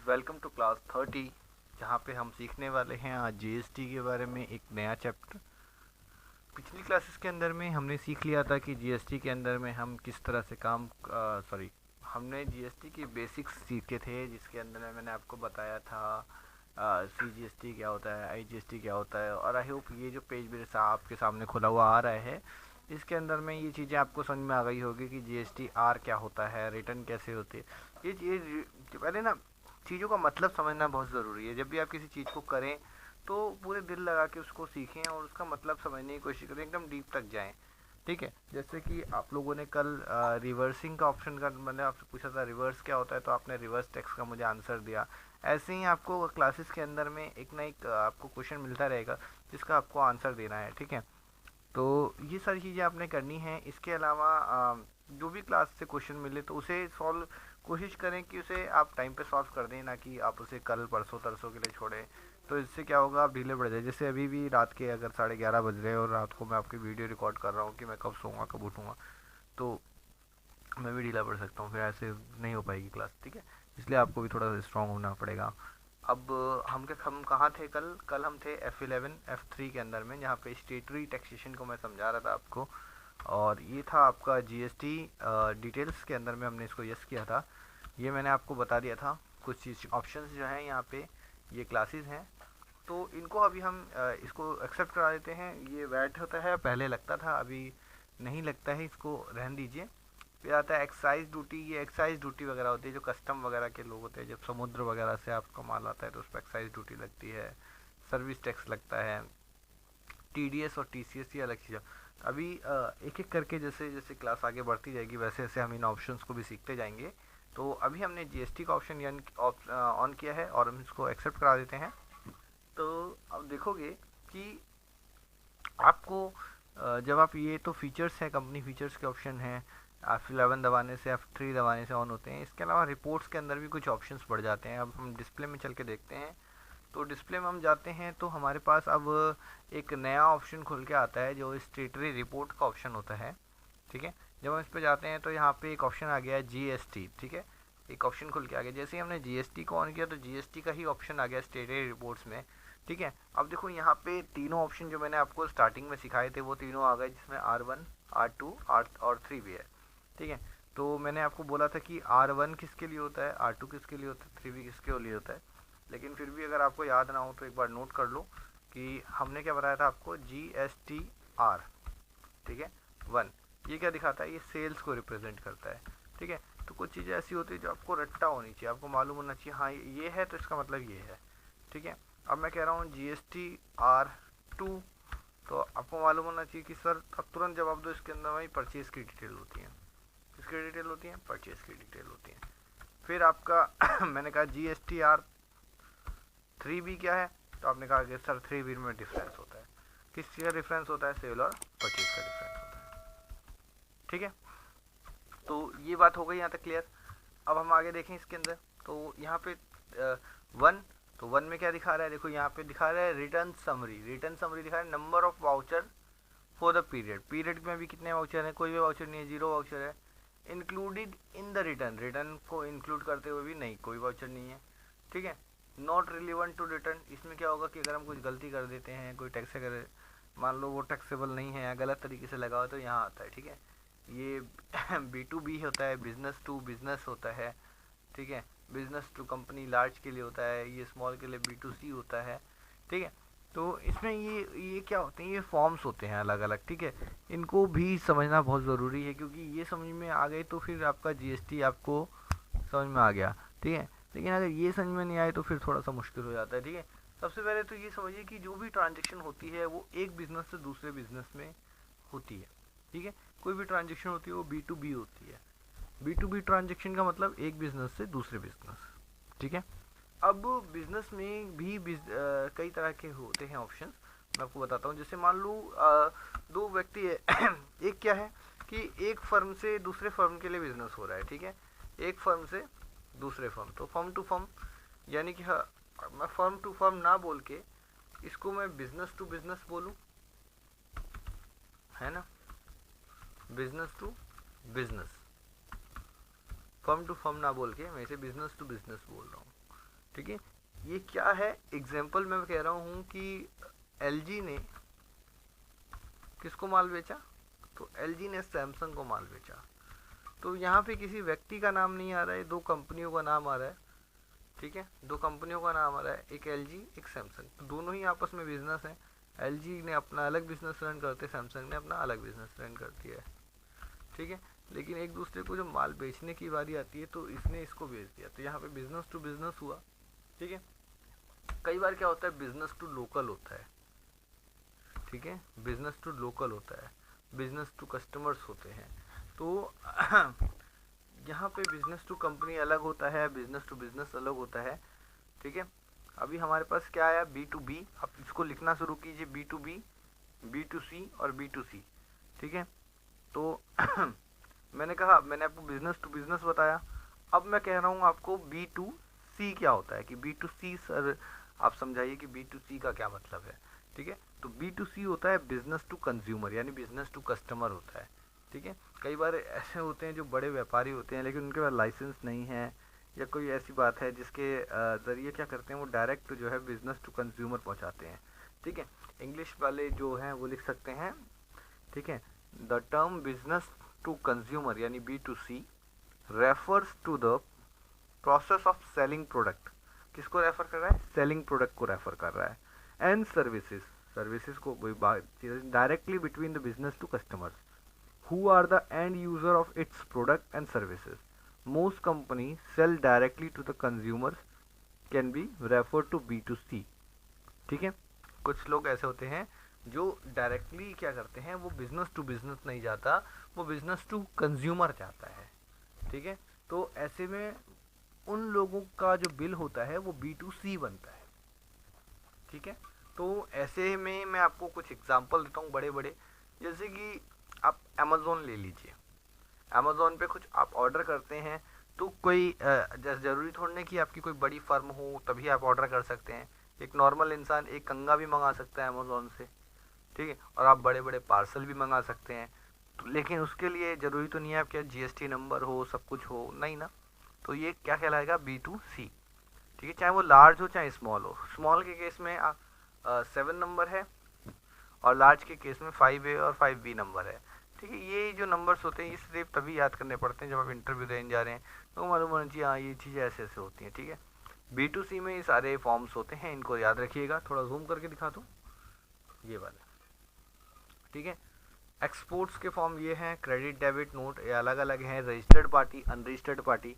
Welcome to class 30 जहाँ पे हम सीखने वाले हैं आज जीएसटी के बारे में एक नया चैप्टर। पिछली क्लासेस के अंदर में हमने सीख लिया था कि जीएसटी के अंदर में हम किस तरह से हमने जीएसटी के बेसिक्स सीखे थे, जिसके अंदर में मैंने आपको बताया था सीजीएसटी क्या होता है, आईजीएसटी क्या होता है। और आई होप ये जो पेज मेरे आपके सामने खुला हुआ आ रहा है, इसके अंदर में ये चीज़ें आपको समझ में आ गई होगी कि जीएसटी आर क्या होता है, रिटर्न कैसे होती है। ये पहले ना चीज़ों का मतलब समझना बहुत ज़रूरी है। जब भी आप किसी चीज़ को करें तो पूरे दिल लगा के उसको सीखें और उसका मतलब समझने की कोशिश करें, एकदम डीप तक जाएं। ठीक है, जैसे कि आप लोगों ने कल रिवर्सिंग का ऑप्शन का मैंने आपसे पूछा था रिवर्स क्या होता है, तो आपने रिवर्स टैक्स का मुझे आंसर दिया। ऐसे ही आपको क्लासेस के अंदर में एक ना एक आपको क्वेश्चन मिलता रहेगा जिसका आपको आंसर देना है। ठीक है, तो ये सारी चीज़ें आपने करनी है। इसके अलावा जो भी क्लास से क्वेश्चन मिले तो उसे सॉल्व कोशिश करें कि उसे आप टाइम पे सॉल्व कर दें, ना कि आप उसे कल परसों तरसों के लिए छोड़ें। तो इससे क्या होगा, आप ढीले पड़ जाए। जैसे अभी भी रात के अगर 11:30 बज रहे हैं और रात को मैं आपकी वीडियो रिकॉर्ड कर रहा हूँ कि मैं कब सोऊंगा कब उठूँगा, तो मैं भी ढीला पड़ सकता हूँ, फिर ऐसे नहीं हो पाएगी क्लास। ठीक है, इसलिए आपको भी थोड़ा स्ट्रांग होना पड़ेगा। अब हम कहाँ थे कल? कल हम थे F11 F3 के अंदर में, जहाँ पे स्टेटरी टैक्सेशन को मैं समझा रहा था आपको। और ये था आपका जीएसटी डिटेल्स के अंदर में हमने इसको यस किया था। ये मैंने आपको बता दिया था। कुछ चीज़ ऑप्शंस जो हैं यहाँ पे, ये क्लासेस हैं, तो इनको अभी हम इसको एक्सेप्ट करा देते हैं। ये वैट होता है, पहले लगता था, अभी नहीं लगता है, इसको रहने दीजिए। फिर आता है एक्साइज ड्यूटी। ये एक्साइज ड्यूटी वगैरह होती है जो कस्टम वगैरह के लोग होते हैं, जब समुद्र वगैरह से आपका माल आता है तो उस पर एक्साइज ड्यूटी लगती है, सर्विस टैक्स लगता है। टीडीएस और टीसीएस ये अलग चीज़ है। अभी एक एक करके जैसे जैसे क्लास आगे बढ़ती जाएगी वैसे वैसे हम इन ऑप्शंस को भी सीखते जाएंगे। तो अभी हमने जीएसटी का ऑप्शन ऑन किया है और हम इसको एक्सेप्ट करा देते हैं। तो अब देखोगे कि आपको जब आप ये तो फीचर्स हैं, कंपनी फीचर्स के ऑप्शन हैं, F11 दबाने से F3 दबाने से ऑन होते हैं। इसके अलावा रिपोर्ट्स के अंदर भी कुछ ऑप्शंस बढ़ जाते हैं। अब हम डिस्प्ले में चल के देखते हैं। तो डिस्प्ले में हम जाते हैं तो हमारे पास अब एक नया ऑप्शन खुल के आता है जो स्टेटरी रिपोर्ट का ऑप्शन होता है। ठीक है, जब हम इस पर जाते हैं तो यहाँ पे एक ऑप्शन आ गया है जीएसटी। ठीक है, एक ऑप्शन खुल के आ गया। जैसे ही हमने जीएसटी को ऑन किया तो जीएसटी का ही ऑप्शन आ गया स्टेटरी रिपोर्ट्स में। ठीक है, अब देखो यहाँ पे तीनों ऑप्शन जो मैंने आपको स्टार्टिंग में सिखाए थे वो तीनों आ गए, जिसमें R1 R2 और 3 भी है। ठीक है, तो मैंने आपको बोला था कि R1 किसके लिए होता है, R2 किसके लिए होता है, 3 भी किसके लिए होता है। लेकिन फिर भी अगर आपको याद ना हो तो एक बार नोट कर लो कि हमने क्या बताया था आपको, GSTR। ठीक है, 1 ये क्या दिखाता है, ये सेल्स को रिप्रेजेंट करता है। ठीक है, तो कुछ चीज़ें ऐसी होती है जो आपको रट्टा होनी चाहिए, आपको मालूम होना चाहिए, हाँ ये है तो इसका मतलब ये है। ठीक है, अब मैं कह रहा हूँ GSTR2, तो आपको मालूम होना चाहिए कि सर अब तुरंत जवाब दो, इसके अंदर वही परचेज की डिटेल होती है। किसकी डिटेल होती है? परचेज की डिटेल होती है। फिर आपका मैंने कहा GSTR3 भी क्या है, तो आपने कहा कि सर 3 में डिफरेंस होता है। किस चीज़ का डिफरेंस होता है? सेल और परचेज का डिफरेंस होता है। ठीक है, तो ये बात हो गई यहाँ तक क्लियर। अब हम आगे देखें इसके अंदर, तो यहाँ पे 1, तो 1 में क्या दिखा रहा है, देखो यहाँ पे दिखा रहा है रिटर्न समरी। रिटर्न समरी दिखा रहा है number of voucher for the period. Period में भी कितने वाउचर हैं? कोई भी वाउचर नहीं है, 0 वाउचर है। Included in the return, return को इंक्लूड करते हुए भी नहीं, कोई वाउचर नहीं है। ठीक है, नॉट रिलेवेंट टू रिटर्न। इसमें क्या होगा कि अगर हम कुछ गलती कर देते हैं, कोई टैक्स अगर मान लो वो टैक्सेबल नहीं है या गलत तरीके से लगा हो तो यहाँ आता है। ठीक है, ये B2B होता है, बिजनेस टू बिजनेस होता है। ठीक है, बिजनेस टू कंपनी लार्ज के लिए होता है, ये स्मॉल के लिए B2C होता है। ठीक है, तो इसमें ये क्या होते हैं, ये फॉर्म्स होते हैं अलग अलग। ठीक है, इनको भी समझना बहुत ज़रूरी है, क्योंकि ये समझ में आ गए तो फिर आपका जीएसटी आपको समझ में आ गया। ठीक है, लेकिन अगर ये समझ में नहीं आए तो फिर थोड़ा सा मुश्किल हो जाता है। ठीक है, सबसे पहले तो ये समझिए कि जो भी ट्रांजेक्शन होती है वो एक बिजनेस से दूसरे बिजनेस में होती है। ठीक है, कोई भी ट्रांजेक्शन होती है वो B2B होती है। B2B ट्रांजेक्शन का मतलब एक बिजनेस से दूसरे बिजनेस। ठीक है, अब बिजनेस में भी कई तरह के होते हैं ऑप्शन, मैं आपको बताता हूँ। जैसे मान लो दो व्यक्ति है एक क्या है कि एक फर्म से दूसरे फर्म के लिए बिजनेस हो रहा है। ठीक है, एक फर्म से दूसरे फर्म, तो फर्म टू फर्म, यानी कि हाँ, मैं फर्म टू फर्म ना बोल के इसको मैं बिजनेस टू बिजनेस बोलूँ, है ना, business to business, firm to firm ना बोल के मैं इसे बिजनेस टू बिजनेस बोल रहा हूँ। ठीक है। ये क्या है, एग्जाम्पल मैं कह रहा हूँ कि LG ने किसको माल बेचा, तो LG ने सैमसंग को माल बेचा। तो यहाँ पे किसी व्यक्ति का नाम नहीं आ रहा है, दो कंपनियों का नाम आ रहा है। ठीक है, दो कंपनियों का नाम आ रहा है, एक LG एक सैमसंग, तो दोनों ही आपस में बिजनेस है। LG ने अपना अलग बिजनेस रन करते, सैमसंग ने अपना अलग बिजनेस रन कर दिया है। ठीक है, लेकिन एक दूसरे को जब माल बेचने की बारी आती है तो इसने इसको बेच दिया, तो यहाँ पे बिजनेस टू बिजनेस हुआ। ठीक है, कई बार क्या होता है, बिजनेस टू लोकल होता है। ठीक है, बिजनेस टू लोकल होता है, बिजनेस टू कस्टमर्स होते हैं। तो यहाँ पे बिजनेस टू कंपनी अलग होता है, बिजनेस टू बिजनेस अलग होता है। ठीक है, अभी हमारे पास क्या आया, B2B, आप इसको लिखना शुरू कीजिए, B2B, B2C और B2C। ठीक है, तो मैंने आपको बिजनेस टू बिजनेस बताया। अब मैं कह रहा हूँ आपको B2C क्या होता है, कि B2C सर आप समझाइए कि B2C का क्या मतलब है। ठीक है, तो B2C होता है बिजनेस टू कंज्यूमर, यानी बिजनेस टू कस्टमर होता है। ठीक है, कई बार ऐसे होते हैं जो बड़े व्यापारी होते हैं लेकिन उनके पास लाइसेंस नहीं है, या कोई ऐसी बात है जिसके ज़रिए क्या करते हैं, वो डायरेक्ट जो है बिजनेस टू कंज्यूमर पहुंचाते हैं। ठीक है, इंग्लिश वाले जो हैं वो लिख सकते हैं। ठीक है, the term business to consumer यानी B2C refers to the process of selling product. किसको रेफर कर रहा है, सेलिंग प्रोडक्ट को रेफर कर रहा है। एंड सर्विसेज, सर्विसेज को directly between the business to customers who are the end user of its product and services. Most companies sell directly to the consumers can be referred to B2C. ठीक है, कुछ लोग ऐसे होते हैं जो directly क्या करते हैं, वो बिजनेस टू बिजनेस नहीं जाता, वो बिजनेस टू कंज्यूमर जाता है। ठीक है, तो ऐसे में उन लोगों का जो बिल होता है वो B2C बनता है। ठीक है, तो ऐसे में मैं आपको कुछ एग्जांपल देता हूँ बड़े बड़े, जैसे कि आप अमेज़ोन ले लीजिए। अमेज़ोन पे कुछ आप ऑर्डर करते हैं तो कोई ज़रूरी थोड़ी नहीं कि आपकी कोई बड़ी फर्म हो तभी आप ऑर्डर कर सकते हैं। एक नॉर्मल इंसान एक कंघा भी मंगा सकता है अमेज़ोन से। ठीक है, और आप बड़े बड़े पार्सल भी मंगा सकते हैं, तो लेकिन उसके लिए ज़रूरी तो नहीं है आपके GST नंबर हो, सब कुछ हो, नहीं ना। तो ये क्या कहलाएगा, B2C। ठीक है, चाहे वो लार्ज हो चाहे स्मॉल हो। स्मॉल के केस में 7 नंबर है और लार्ज के केस में 5A और 5B नंबर है। ठीक है, ये जो नंबर्स होते हैं ये सिर्फ तभी याद करने पड़ते हैं जब आप इंटरव्यू देने जा रहे हैं, तो मालूम होना चाहिए हाँ ये चीज़ें ऐसे ऐसे होती हैं। ठीक है, B2C में ये सारे फॉर्म्स होते हैं, इनको याद रखिएगा। थोड़ा जूम करके दिखा दूँ ये वाला। ठीक है, एक्सपोर्ट्स के फॉर्म ये हैं, क्रेडिट डेबिट नोट, ये अलग अलग हैं। Registered party, unregistered party.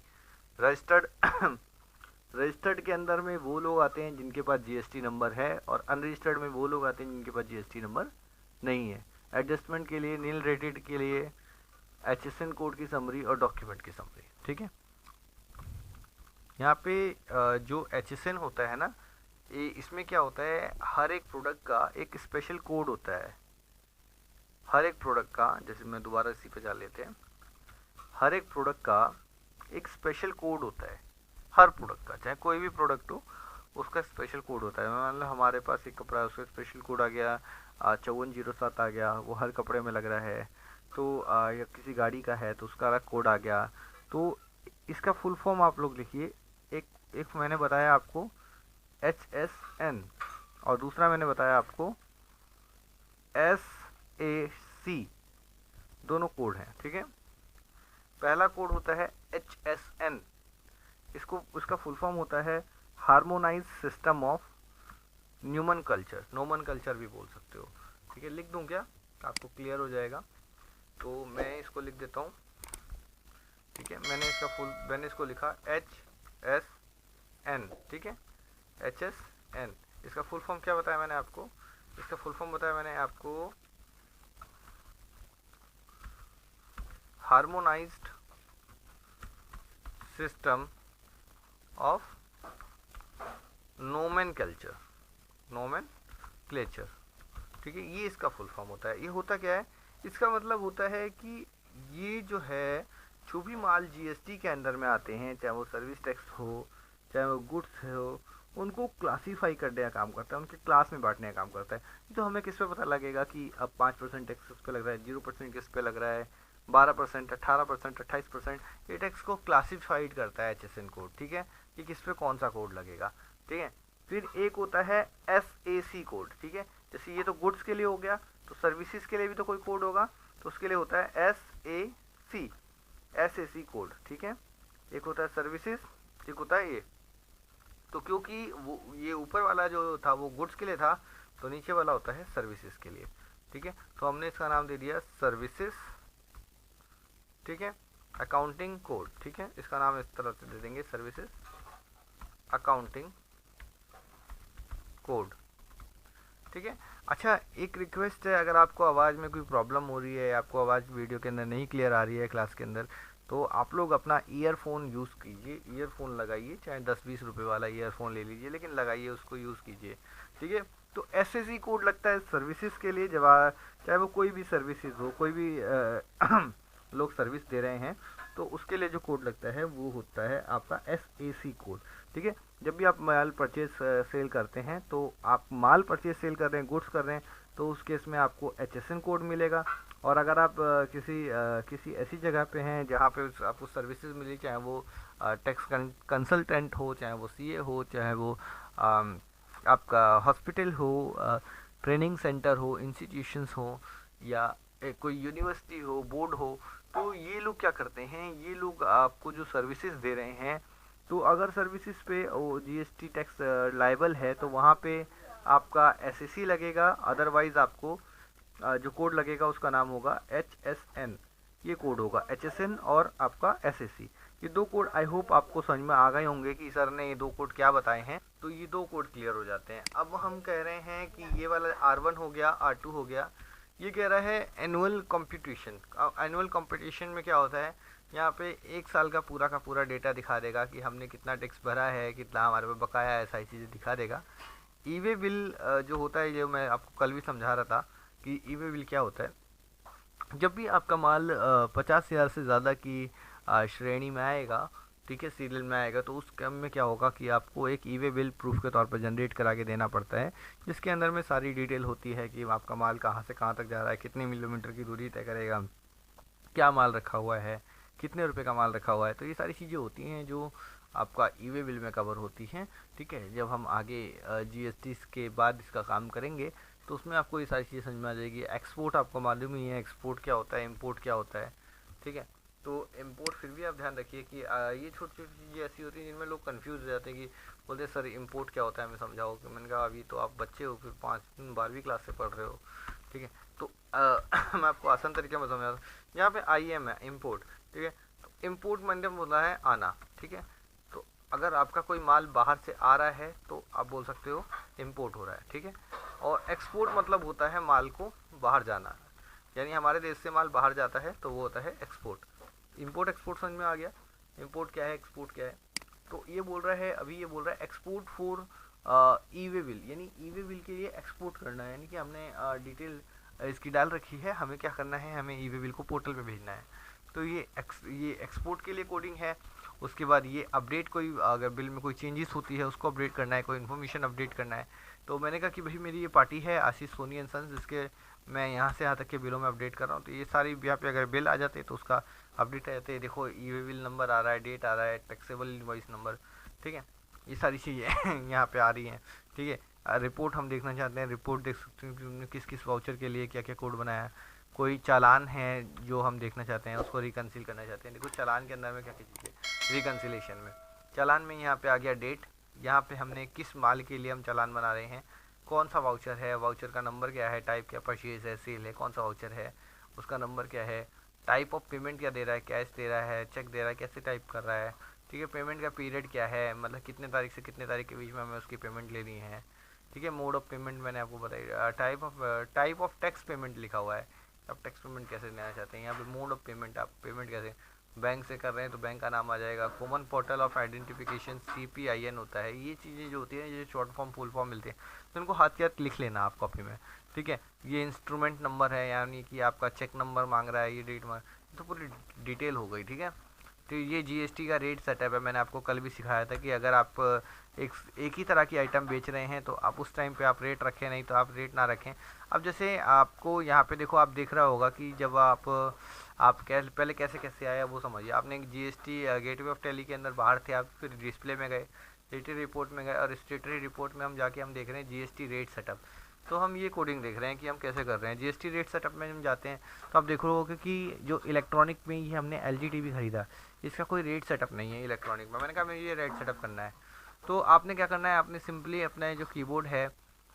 Registered registered के अंदर में वो लोग आते हैं जिनके पास GST नंबर है, और अनरजिस्टर्ड में वो लोग आते हैं जिनके पास GST नंबर नहीं है। एडजस्टमेंट के लिए, नील रेटेड के लिए HSN कोड की समरी और डॉक्यूमेंट की समरी। ठीक है, यहाँ पे जो HSN होता है ना, ये इसमें क्या होता है, हर एक प्रोडक्ट का एक स्पेशल कोड होता है। हर एक प्रोडक्ट का, जैसे मैं दोबारा इसी पे जा लेते हैं, हर एक प्रोडक्ट का एक स्पेशल कोड होता है। हर प्रोडक्ट का, चाहे कोई भी प्रोडक्ट हो, उसका स्पेशल कोड होता है। मान लो हमारे पास एक कपड़ा है, उसका स्पेशल कोड आ गया 5407 आ गया, वो हर कपड़े में लग रहा है। तो या किसी गाड़ी का है तो उसका अलग कोड आ गया। तो इसका फुल फॉर्म आप लोग लिखिए। एक मैंने बताया आपको HSN और दूसरा मैंने बताया आपको SAC, दोनों कोड हैं। ठीक है, पहला कोड होता है HSN, उसका फुल फॉर्म होता है harmonise system of nomenclature, nomenclature भी बोल सकते हो। ठीक है, लिख दूं क्या, आपको क्लियर हो जाएगा। तो मैं इसको लिख देता हूँ। ठीक है, मैंने इसको लिखा HSN। ठीक है, HSN, इसका फुल फॉर्म क्या बताया मैंने आपको, इसका फुल फॉर्म बताया मैंने आपको हार्मोनाइज्ड सिस्टम ऑफ नोमेनक्लेचर। ठीक है, ये इसका फुल फॉर्म होता है। ये होता क्या है, इसका मतलब होता है कि ये जो है जो भी माल GST के अंडर में आते हैं, चाहे वो सर्विस टैक्स हो चाहे वो गुड्स हो, उनको क्लासीफाई करने का काम करता है, उनके क्लास में बांटने का काम करता है। तो हमें किस पे पता लगेगा कि अब 5% टैक्स उस पर लग रहा है, 0% किस पे लग रहा है, 12%, 18%, 28%, ये टैक्स को क्लासीफाइड करता है HSN कोड। ठीक है, कि किस पे कौन सा कोड लगेगा, ठीक है। फिर एक होता है SAC कोड, ठीक है। जैसे ये तो गुड्स के लिए हो गया, तो सर्विसेज के लिए भी तो कोई कोड होगा, तो उसके लिए होता है SAC कोड, ठीक है। एक होता है सर्विसेज, एक होता है ये। तो क्योंकि वो ये ऊपर वाला जो था वो गुड्स के लिए था, तो नीचे वाला होता है सर्विसेज के लिए, ठीक है। तो हमने इसका नाम दे दिया सर्विसेज, ठीक है। अकाउंटिंग कोड, ठीक है, इसका नाम इस तरह से दे देंगे, सर्विसेज अकाउंटिंग कोड, ठीक है। अच्छा, एक रिक्वेस्ट है, अगर आपको आवाज़ में कोई प्रॉब्लम हो रही है, आपको आवाज़ वीडियो के अंदर नहीं क्लियर आ रही है क्लास के अंदर, तो आप लोग अपना ईयरफोन यूज़ कीजिए, ईयरफोन लगाइए, चाहे 10-20 रुपये वाला ईयरफोन ले लीजिए, लेकिन लगाइए, उसको यूज़ कीजिए, ठीक है। तो SAC कोड लगता है सर्विसेज के लिए, जब चाहे वो कोई भी सर्विसेज हो, कोई भी लोग सर्विस दे रहे हैं, तो उसके लिए जो कोड लगता है वो होता है आपका SAC कोड, ठीक है। जब भी आप माल परचेज सेल करते हैं, तो आप माल परचेज सेल कर रहे हैं, गुड्स कर रहे हैं, तो उस केस में आपको HSN कोड मिलेगा। और अगर आप किसी ऐसी जगह पे हैं जहाँ पे आपको सर्विसेज मिली, चाहे वो टैक्स कंसल्टेंट हो, चाहे वो CA हो, चाहे वो आपका हॉस्पिटल हो, ट्रेनिंग सेंटर हो, इंस्टीट्यूशंस हो, या कोई यूनिवर्सिटी हो, बोर्ड हो, तो ये लोग क्या करते हैं, ये लोग आपको जो सर्विसेज दे रहे हैं, तो अगर सर्विसेज पे GST टैक्स लायबल है, तो वहाँ पे आपका SAC लगेगा। अदरवाइज आपको जो कोड लगेगा उसका नाम होगा HSN, ये कोड होगा HSN और आपका SAC। ये दो कोड आई होप आपको समझ में आ गए होंगे कि सर ने ये दो कोड क्या बताए हैं, तो ये दो कोड क्लियर हो जाते हैं। अब हम कह रहे हैं कि ये वाला R1 हो गया, R2 हो गया, ये कह रहा है एनुअल कंपटीशन। एनुअल कंपटीशन में क्या होता है, यहाँ पे एक साल का पूरा डेटा दिखा देगा कि हमने कितना टैक्स भरा है, कितना हमारे पे बकाया है, सारी चीज़ें दिखा देगा। ई-वे बिल जो होता है, जो मैं आपको कल भी समझा रहा था कि ई-वे बिल क्या होता है, जब भी आपका माल 50,000 से ज़्यादा की श्रेणी में आएगा, ठीक है, सीरियल में आएगा, तो उस क्रम में क्या होगा कि आपको एक ई-वे बिल प्रूफ के तौर पर जनरेट करा के देना पड़ता है, जिसके अंदर में सारी डिटेल होती है कि आपका माल कहाँ से कहाँ तक जा रहा है, कितने किलोमीटर की दूरी तय करेगा, क्या माल रखा हुआ है, कितने रुपए का माल रखा हुआ है। तो ये सारी चीज़ें होती हैं जो आपका ई-वे बिल में कवर होती हैं, ठीक है। जब हम आगे GST के बाद इसका काम करेंगे, तो उसमें आपको ये सारी चीज़ें समझ में आ जाएगी। एक्सपोर्ट आपको मालूम ही है, एक्सपोर्ट क्या होता है, इम्पोर्ट क्या होता है, ठीक है। तो इम्पोर्ट फिर भी आप ध्यान रखिए कि ये छोटी छोटी चीज़ें ऐसी होती हैं जिनमें लोग कंफ्यूज हो जाते हैं, कि बोलते हैं सर इम्पोर्ट क्या होता है, हमें समझाओ। कि मैंने कहा अभी तो आप बच्चे हो, फिर 12वीं क्लास से पढ़ रहे हो, ठीक है। तो मैं आपको आसान तरीके में समझा, यहाँ पे IM है इम्पोर्ट, ठीक है। तो इम्पोर्ट मतलब बोला है आना, ठीक है। तो अगर आपका कोई माल बाहर से आ रहा है, तो आप बोल सकते हो इम्पोर्ट हो रहा है, ठीक है। और एक्सपोर्ट मतलब होता है माल को बाहर जाना, यानी हमारे देश से माल बाहर जाता है, तो वो होता है एक्सपोर्ट। इंपोर्ट एक्सपोर्ट समझ में आ गया, इंपोर्ट क्या है, एक्सपोर्ट क्या है। तो ये बोल रहा है, अभी ये बोल रहा है एक्सपोर्ट फॉर ई-वे बिल, यानी ई-वे बिल के लिए एक्सपोर्ट करना है, यानी कि हमने डिटेल इसकी डाल रखी है, हमें क्या करना है, हमें ई-वे बिल को पोर्टल पे भेजना है। तो ये एक्सपोर्ट के लिए कोडिंग है। उसके बाद ये अपडेट, कोई अगर बिल में कोई चेंजेस होती है उसको अपडेट करना है, कोई इन्फॉर्मेशन अपडेट करना है। तो मैंने कहा कि भाई मेरी ये पार्टी है आशीष सोनी एंड सन्स, जिसके मैं यहाँ से यहाँ तक के बिलों में अपडेट कर रहा हूँ। तो ये सारी यहाँ पे अगर बिल आ जाते हैं तो उसका अपडेट आ जाते हैं। देखो ई-वे बिल नंबर आ रहा है, डेट आ रहा है, टैक्सेबल इनवॉइस नंबर, ठीक है। ये सारी चीज़ें यहाँ पे आ रही हैं, ठीक है। रिपोर्ट हम देखना चाहते हैं, रिपोर्ट देख सकते हैं कि उन्होंने किस किस वाउचर के लिए क्या क्या कोड बनाया है। कोई चालान है जो हम देखना चाहते हैं, उसको रिकन्सिल करना चाहते हैं। देखो चालान के अंदर में क्या क्या चीज़ें, रिकन्सिलेशन में चालान में यहाँ पे आ गया डेट, यहाँ पे हमने किस माल के लिए हम चालान बना रहे हैं, कौन सा वाउचर है, वाउचर का नंबर क्या है, टाइप क्या, परचेज है, सेल है, कौन सा वाउचर है, उसका नंबर क्या है, टाइप ऑफ पेमेंट क्या दे रहा है, कैश दे रहा है, चेक दे रहा है, कैसे टाइप कर रहा है, ठीक है। पेमेंट का पीरियड क्या है, मतलब कितने तारीख से कितने तारीख के बीच में हमें उसकी पेमेंट लेनी है, ठीक है। मोड ऑफ पेमेंट मैंने आपको बताया, टाइप ऑफ टैक्स पेमेंट लिखा हुआ है, आप टैक्स पेमेंट कैसे लेना चाहते हैं। यहाँ पे मोड ऑफ पेमेंट, आप पेमेंट कैसे बैंक से कर रहे हैं तो बैंक का नाम आ जाएगा। Common portal of identification CPIN होता है। ये चीज़ें जो होती हैं, ये शॉर्ट फॉर्म फुल फॉर्म मिलते हैं, तो इनको हाथ के हाथ लिख लेना आप कॉपी में, ठीक है। ये इंस्ट्रूमेंट नंबर है, यानी कि आपका चेक नंबर मांग रहा है, ये डेट मांग, तो पूरी डिटेल हो गई, ठीक है। तो ये GST का रेट सेटअप है, मैंने आपको कल भी सिखाया था कि अगर आप एक ही तरह की आइटम बेच रहे हैं तो आप उस टाइम पे आप रेट रखें, नहीं तो आप रेट ना रखें। अब जैसे आपको यहाँ पे देखो, आप देख रहा होगा कि जब आप पहले कैसे कैसे आया वो समझिए। आपने जीएसटी गेटवे ऑफ टैली के अंदर बाहर थे आप, फिर डिस्प्ले में गए, स्टेटरी रिपोर्ट में गए, और स्टेटरी रिपोर्ट में हम जाके हम देख रहे हैं जीएसटी रेट सेटअप। तो हम ये कोडिंग देख रहे हैं कि हम कैसे कर रहे हैं। जीएसटी रेट सेटअप में हम जाते हैं तो आप देख रहे हो कि जो इलेक्ट्रॉनिक में ही हमने एलजी टीवी खरीदा, इसका कोई रेट सेटअप नहीं है इलेक्ट्रॉनिक में। मैंने कहा मुझे ये रेट सेटअप करना है, तो आपने क्या करना है, आपने सिंपली अपना जो कीबोर्ड है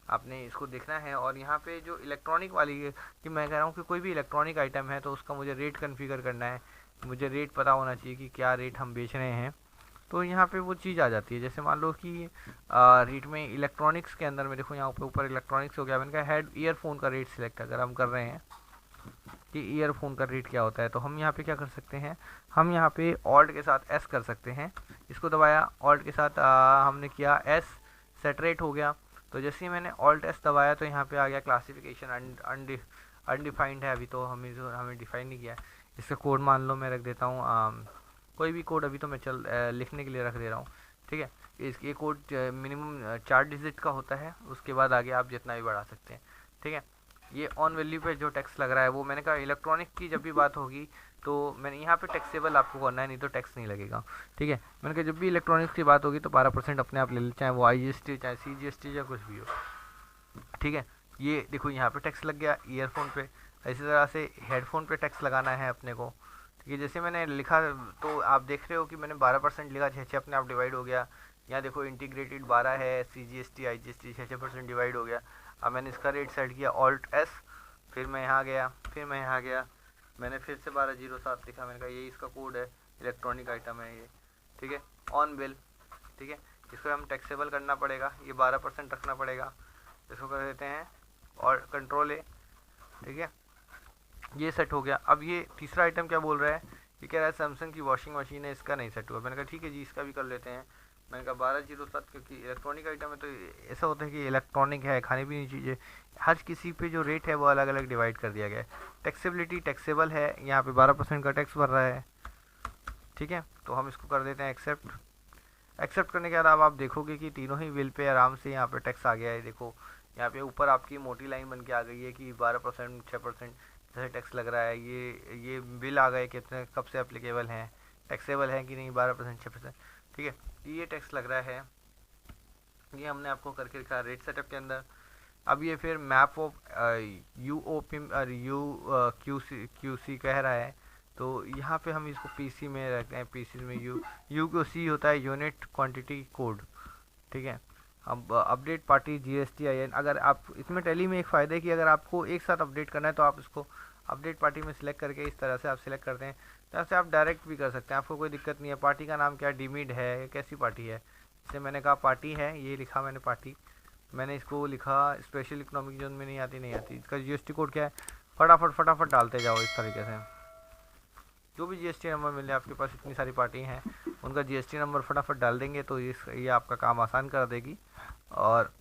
आपने इसको देखना है, और यहाँ पे जो इलेक्ट्रॉनिक वाली है कि मैं कह रहा हूँ कि कोई भी इलेक्ट्रॉनिक आइटम है तो उसका मुझे रेट कन्फिगर करना है, मुझे रेट पता होना चाहिए कि क्या रेट हम बेच रहे हैं। तो यहाँ पे वो चीज़ आ जाती है। जैसे मान लो कि रेट में इलेक्ट्रॉनिक्स के अंदर में देखो, यहाँ पे ऊपर इलेक्ट्रॉनिक्स हो गया, मैंने कहा हेड ईयरफोन का रेट सिलेक्ट अगर हम कर रहे हैं कि ईयरफोन का रेट क्या होता है, तो हम यहाँ पे क्या कर सकते हैं, हम यहाँ पे ऑल्ट के साथ एस कर सकते हैं। इसको दबाया, ऑल्ट के साथ हमने किया एस, सेट रेट हो गया। तो जैसे ही मैंने ऑल्ट एस दबाया तो यहाँ पे आ गया क्लासिफिकेशन अनडिफाइंड है, अभी तो हमें डिफाइन नहीं किया है। इसका कोड मान लो मैं रख देता हूँ, कोई भी कोड अभी तो मैं लिखने के लिए रख दे रहा हूँ, ठीक है। ये कोड मिनिमम 4 डिजिट का होता है, उसके बाद आगे आप जितना भी बढ़ा सकते हैं, ठीक है। ये ऑन वैल्यू पे जो टैक्स लग रहा है वो मैंने कहा इलेक्ट्रॉनिक की जब भी बात होगी तो मैंने यहाँ पे टैक्सेबल आपको करना है, नहीं तो टैक्स नहीं लगेगा, ठीक है। मैंने कहा जब भी इलेक्ट्रॉनिक्स की बात होगी तो 12% अपने आप ले ले, चाहे वो IGST चाहे CGST या कुछ भी हो, ठीक है। ये देखो यहाँ पे टैक्स लग गया ईयरफोन पे। इसी तरह से हेडफोन पे टैक्स लगाना है अपने को, ठीक है। जैसे मैंने लिखा तो आप देख रहे हो कि मैंने 12% लिखा, 6 अपने आप डिवाइड हो गया। यहाँ देखो इंटीग्रेटेड 12 है, CGST IGST 6% डिवाइड हो गया। अब मैंने इसका रेट सेट किया ऑल्ट एस, फिर मैं यहाँ गया, मैंने फिर से 1207 लिखा, मैंने कहा ये इसका कोड है, इलेक्ट्रॉनिक आइटम है ये, ठीक है। ऑन बिल, ठीक है। इसको हम टैक्सेबल करना पड़ेगा, ये 12% रखना पड़ेगा, इसको कर देते हैं और कंट्रोल ए, ठीक है। ये सेट हो गया। अब ये तीसरा आइटम क्या बोल रहा है, ये कह रहा है सैमसंग की वॉशिंग मशीन है, इसका नहीं सेट हुआ। मैंने कहा ठीक है जी, इसका भी कर लेते हैं। मैंने कहा 1207, क्योंकि इलेक्ट्रॉनिक आइटम है तो ऐसा होता है कि इलेक्ट्रॉनिक है, खाने पीने की चीज़ें, हर किसी पे जो रेट है वो अलग अलग डिवाइड कर दिया गया है। टैक्सेबिलिटी टैक्सेबल है, यहाँ पे 12% का टैक्स भर रहा है, ठीक है। तो हम इसको कर देते हैं एक्सेप्ट। एक्सेप्ट करने के बाद अब आप देखोगे कि तीनों ही बिल पे आराम से यहाँ पे टैक्स आ गया है। देखो यहाँ पे ऊपर आपकी मोटी लाइन बन के आ गई है कि 12%, 6% जैसे टैक्स लग रहा है। ये बिल आ गए कितने कब से अप्लीकेबल हैं, टैक्सेबल है कि नहीं, 12%, 6%, ठीक है। ये टैक्स लग रहा है, ये हमने आपको करके रखा रेट सेटअप के अंदर। अब ये फिर मैप ऑफ QC कह रहा है, तो यहाँ पे हम इसको PC में रखते हैं। PC में UQC होता है यूनिट क्वांटिटी कोड, ठीक है। अब अपडेट पार्टी GSTIN, अगर आप इसमें टैली में एक फ़ायदा है कि अगर आपको एक साथ अपडेट करना है तो आप इसको अपडेट पार्टी में सिलेक्ट करके इस तरह से आप सिलेक्ट करते हैं, तरह से आप डायरेक्ट भी कर सकते हैं, आपको कोई दिक्कत नहीं है। पार्टी का नाम क्या है, डिमिड है, कैसी पार्टी है, जैसे मैंने कहा पार्टी है, ये लिखा मैंने पार्टी, मैंने इसको लिखा स्पेशल इकोनॉमिक जोन में नहीं आती। इसका GST कोड क्या है, फटाफट डालते जाओ इस तरीके से। जो भी GST नंबर मिले आपके पास, इतनी सारी पार्टी हैं, उनका GST नंबर फटाफट डाल देंगे तो ये आपका काम आसान कर देगी। और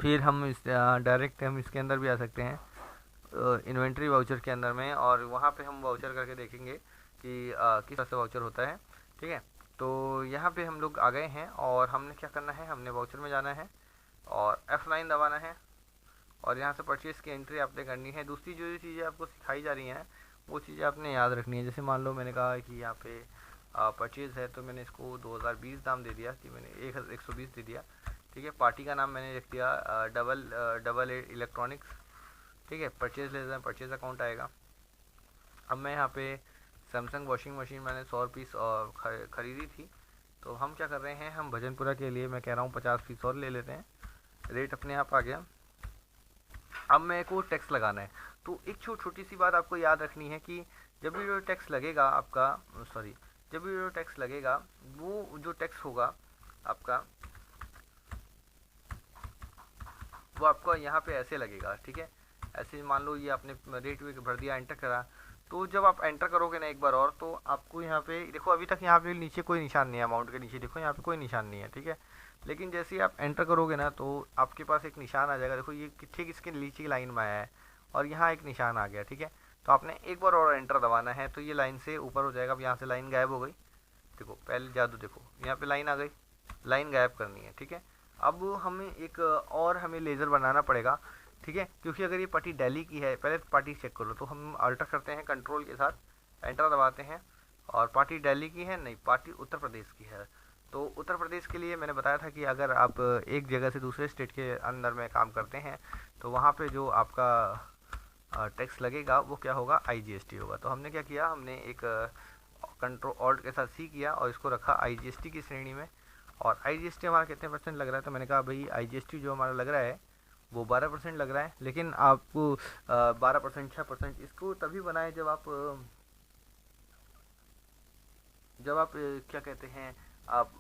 फिर हम इस डायरेक्ट हम इसके अंदर भी आ सकते हैं इन्वेंट्री वाउचर के अंदर में, और वहाँ पे हम वाउचर करके देखेंगे कि किस तरह से वाउचर होता है, ठीक है। तो यहाँ पे हम लोग आ गए हैं और हमने क्या करना है, हमने वाउचर में जाना है और F9 दबाना है, और यहाँ से परचेज़ की एंट्री आपने करनी है। दूसरी जो चीज़ें आपको सिखाई जा रही हैं वो चीज़ें आपने याद रखनी है। जैसे मान लो मैंने कहा कि यहाँ पे परचेज़ है तो मैंने इसको 2020 दाम दे दिया, कि मैंने 120 दे दिया, ठीक है। पार्टी का नाम मैंने रख दिया डबल इलेक्ट्रॉनिक्स, ठीक है। परचेज़ ले जाए, परचेज़ अकाउंट आएगा। अब मैं यहाँ पे सैमसंग वॉशिंग मशीन मैंने 100 पीस ख़रीदी थी, तो हम क्या कर रहे हैं, हम भजनपुरा के लिए मैं कह रहा हूँ 50 पीस और ले लेते हैं। रेट अपने आप आ गया। अब मेरे को टैक्स लगाना है, तो एक छोटी सी बात आपको याद रखनी है कि जब भी जो टैक्स लगेगा आपका, जब भी जो टैक्स लगेगा वो जो टैक्स होगा आपका, वो आपका यहाँ पे ऐसे लगेगा, ठीक है। ऐसे मान लो ये आपने रेट वे भर दिया, एंटर करा, तो जब आप एंटर करोगे ना एक बार और, तो आपको यहाँ पे देखो अभी तक यहाँ पे नीचे कोई निशान नहीं है, अमाउंट के नीचे देखो यहाँ पे कोई निशान नहीं है, ठीक है। लेकिन जैसे ही आप एंटर करोगे ना तो आपके पास एक निशान आ जाएगा। देखो ये ठीक इसके नीचे की लाइन में आया है और यहाँ एक निशान आ गया, ठीक है। तो आपने एक बार और एंटर दबाना है तो ये लाइन से ऊपर हो जाएगा। अब यहाँ से लाइन गायब हो गई, देखो पहले जादू, देखो यहाँ पे लाइन आ गई, लाइन गायब करनी है, ठीक है। अब हमें एक और हमें लेज़र बनाना पड़ेगा, ठीक है, क्योंकि अगर ये पार्टी दिल्ली की है, पहले पार्टी चेक करो, तो हम अल्टर करते हैं कंट्रोल के साथ, एंटर दबाते हैं, और पार्टी दिल्ली की है नहीं, पार्टी उत्तर प्रदेश की है। तो उत्तर प्रदेश के लिए मैंने बताया था कि अगर आप एक जगह से दूसरे स्टेट के अंदर में काम करते हैं तो वहाँ पे जो आपका टैक्स लगेगा वो क्या होगा, IGST होगा। तो हमने क्या किया, हमने एक कंट्रोल ऑल्ट के साथ सी किया और इसको रखा IGST की श्रेणी में। और IGST हमारा कितने परसेंट लग रहा है, तो मैंने कहा भाई IGST जो हमारा लग रहा है वो 12% लग रहा है, लेकिन आपको 12%, 6% इसको तभी बनाए जब आप क्या कहते हैं, आप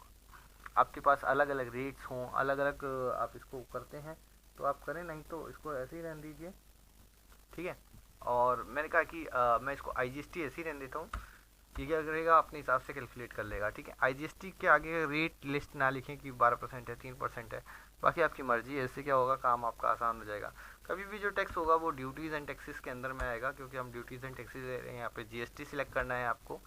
आपके पास अलग अलग रेट्स हों, अलग अलग आप इसको करते हैं तो आप करें, नहीं तो इसको ऐसे ही रहने दीजिए, ठीक है। और मैंने कहा कि मैं इसको IGST ऐसे ही रहने देता हूँ, ये क्या करेगा अपने हिसाब से कैलकुलेट कर लेगा, ठीक है। IGST के आगे रेट लिस्ट ना लिखें कि 12% है, 3% है, बाकी आपकी मर्जी है, इससे क्या होगा, काम आपका आसान हो जाएगा। कभी भी जो टैक्स होगा वो ड्यूटीज़ एंड टैक्सेस के अंदर में आएगा, क्योंकि हम ड्यूटीज़ एंड टैक्सेस ले रहे हैं, यहाँ पे GST सिलेक्ट करना है आपको,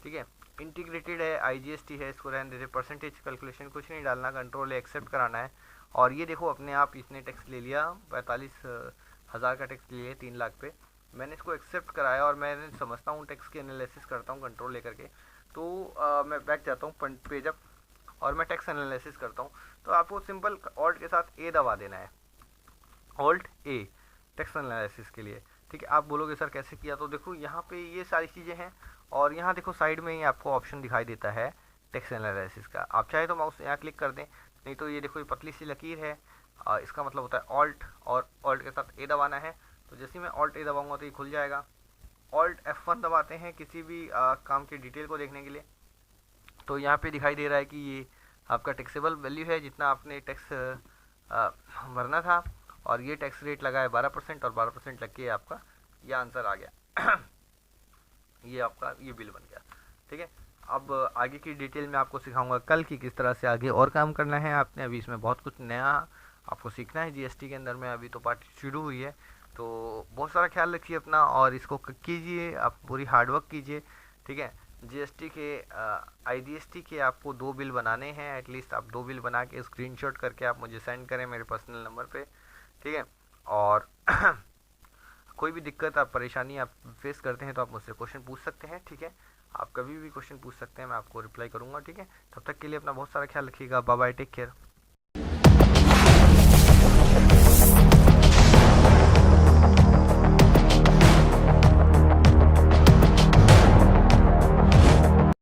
ठीक है। इंटीग्रेटेड है, IGST है, इसको रहने देते, परसेंटेज कैलकुलेशन कुछ नहीं डालना, कंट्रोल एक्सेप्ट कराना है। और ये देखो अपने आप इसने टैक्स ले लिया, 45,000 का टैक्स ले लिया 3 लाख पे। मैंने इसको एक्सेप्ट कराया और मैं समझता हूँ टैक्स की एनालिसिस करता हूँ कंट्रोल लेकर के, तो मैं बैक जाता हूँ पेज अप और मैं टैक्स एनालिसिस करता हूँ। तो आपको सिंपल ऑल्ट के साथ ए दबा देना है, ऑल्ट ए, टैक्स एनालिसिस के लिए, ठीक है। आप बोलोगे सर कैसे किया, तो देखो यहाँ पे ये सारी चीज़ें हैं, और यहाँ देखो साइड में ही आपको ऑप्शन दिखाई देता है टैक्स एनालिसिस का। आप चाहे तो माउस यहाँ क्लिक कर दें, नहीं तो ये देखो ये पतली सी लकीर है, इसका मतलब होता है ऑल्ट, और ऑल्ट के साथ ए दबाना है। तो जैसे ही मैं ऑल्ट ए दबाऊंगा तो ये खुल जाएगा। ऑल्ट F1 दबाते हैं किसी भी काम की डिटेल को देखने के लिए, तो यहाँ पे दिखाई दे रहा है कि ये आपका टैक्सेबल वैल्यू है, जितना आपने टैक्स भरना था, और ये टैक्स रेट लगा है 12%, और 12% लग के आपका ये आंसर आ गया ये आपका ये बिल बन गया, ठीक है। अब आगे की डिटेल में आपको सिखाऊंगा कल की किस तरह से आगे और काम करना है आपने। अभी इसमें बहुत कुछ नया आपको सीखना है GST के अंदर में, अभी तो पार्टी शुरू हुई है, तो बहुत सारा ख्याल रखिए अपना, और इसको कीजिए, आप पूरी हार्डवर्क कीजिए, ठीक है। GST के IGST के आपको 2 बिल बनाने हैं, एटलीस्ट आप 2 बिल बना के स्क्रीनशॉट करके आप मुझे सेंड करें मेरे पर्सनल नंबर पे, ठीक है। और कोई भी दिक्कत, आप परेशानी आप फेस करते हैं तो आप मुझसे क्वेश्चन पूछ सकते हैं, ठीक है। आप कभी भी क्वेश्चन पूछ सकते हैं, मैं आपको रिप्लाई करूंगा, ठीक है। तब तक के लिए अपना बहुत सारा ख्याल रखिएगा, बाय बाय, टेक केयर।